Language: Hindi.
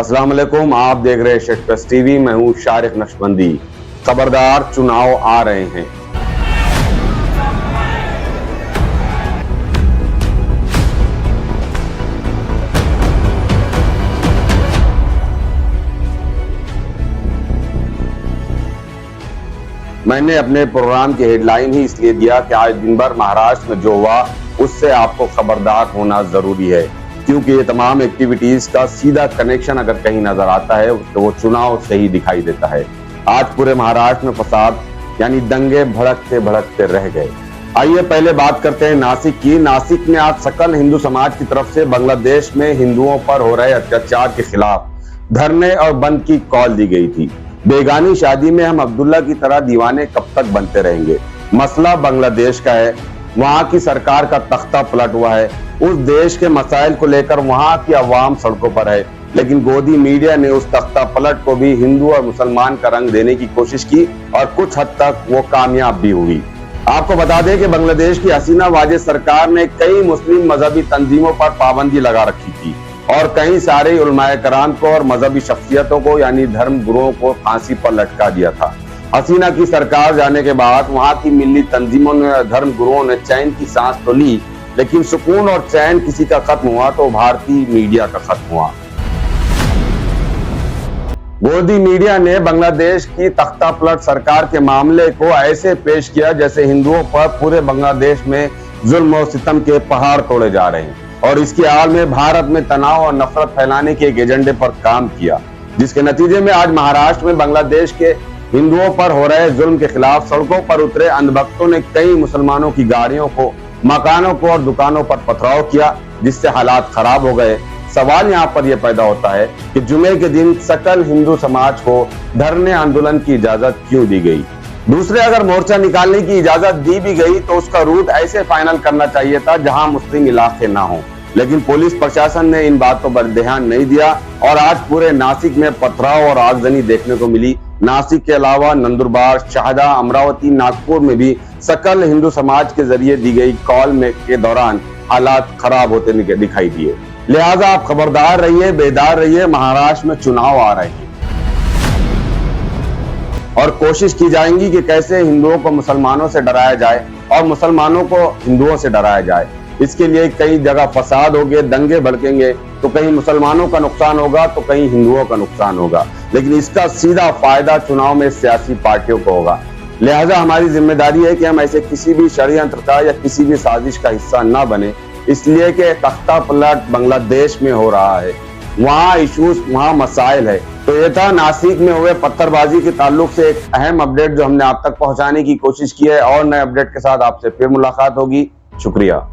अस्सलाम वालेकुम, आप देख रहे हैं शेटप्रेस टीवी। मैं हूं शारिक नक्शबंदी। खबरदार, चुनाव आ रहे हैं। मैंने अपने प्रोग्राम की हेडलाइन ही इसलिए दिया कि आज दिन भर महाराष्ट्र में जो हुआ उससे आपको खबरदार होना जरूरी है, क्योंकि ये तमाम एक्टिविटीज का सीधा कनेक्शन अगर कहीं नजर आता है तो वो चुनाव से ही दिखाई देता है। आज पूरे महाराष्ट्र में फसाद यानी दंगे भड़कते भड़कते रह गए। आइए पहले बात करते हैं नासिक की। नासिक में आज सकल हिंदू समाज की तरफ से बांग्लादेश में हिंदुओं पर हो रहे अत्याचार के खिलाफ धरने और बंद की कॉल दी गई थी। बेगानी शादी में हम अब्दुल्ला की तरह दीवाने कब तक बनते रहेंगे? मसला बांग्लादेश का है, वहां की सरकार का तख्ता पलट हुआ है। उस देश के मसाइल को लेकर वहां की अवाम सड़कों पर है, लेकिन गोदी मीडिया ने उस तख्ता पलट को भी हिंदू और मुसलमान का रंग देने की कोशिश की और कुछ हद तक वो कामयाब भी हुई। आपको बता दें कि बांग्लादेश की हसीना वाजिद सरकार ने कई मुस्लिम मजहबी तंजीमों पर पाबंदी लगा रखी थी और कई सारे उलमाए कराम को और मजहबी शख्सियतों को यानी धर्म गुरुओं को फांसी पर लटका दिया था। हसीना की सरकार जाने के बाद वहां की मिली तंजीमों ने, धर्म गुरुओं ने चैन की सांस तो ली, लेकिन सुकून और चैन किसी का खत्म हुआ तो भारतीय मीडिया का खत्म हुआ। गोदी मीडिया ने बांग्लादेश की तख्ता पलट सरकार के मामले को ऐसे पेश किया जैसे हिंदुओं पर पूरे बांग्लादेश में जुल्म और सितम के पहाड़ तोड़े जा रहे हैं, और इसके आड़ में भारत में तनाव और नफरत फैलाने के एक एजेंडे पर काम किया, जिसके नतीजे में आज महाराष्ट्र में बांग्लादेश के हिंदुओं पर हो रहे जुल्म के खिलाफ सड़कों पर उतरे अंधभक्तों ने कई मुसलमानों की गाड़ियों को, मकानों को और दुकानों पर पथराव किया, जिससे हालात खराब हो गए। सवाल यहाँ पर यह पैदा होता है कि जुमे के दिन सकल हिंदू समाज को धरने आंदोलन की इजाजत क्यों दी गई? दूसरे, अगर मोर्चा निकालने की इजाजत दी भी गई तो उसका रूट ऐसे फाइनल करना चाहिए था जहां मुस्लिम इलाके ना हो, लेकिन पुलिस प्रशासन ने इन बातों पर ध्यान नहीं दिया और आज पूरे नासिक में पथराव और आगजनी देखने को मिली। नासिक के अलावा नंदुरबार, शाहदा, अमरावती, नागपुर में भी सकल हिंदू समाज के जरिए दी गई कॉल में के दौरान हालात खराब होते दिखाई दिए। लिहाजा आप खबरदार रहिए, बेदार रहिए, महाराष्ट्र में चुनाव आ रहे हैं और कोशिश की जाएगी कि कैसे हिंदुओं को मुसलमानों से डराया जाए और मुसलमानों को हिंदुओं से डराया जाए। इसके लिए कई जगह फसाद होंगे, दंगे भड़केंगे, तो कहीं मुसलमानों का नुकसान होगा तो कहीं हिंदुओं का नुकसान होगा, लेकिन इसका सीधा फायदा चुनाव में सियासी पार्टियों को होगा। लिहाजा हमारी जिम्मेदारी है कि हम ऐसे किसी भी षड्यंत्र का या किसी भी साजिश का हिस्सा न बने, इसलिए कि तख्ता पलट बांग्लादेश में हो रहा है, वहाँ इश्यूज, वहाँ मसाइल है। तो ये था नासिक में हुए पत्थरबाजी के ताल्लुक से एक अहम अपडेट जो हमने आप तक पहुंचाने की कोशिश की है, और नए अपडेट के साथ आपसे फिर मुलाकात होगी। शुक्रिया।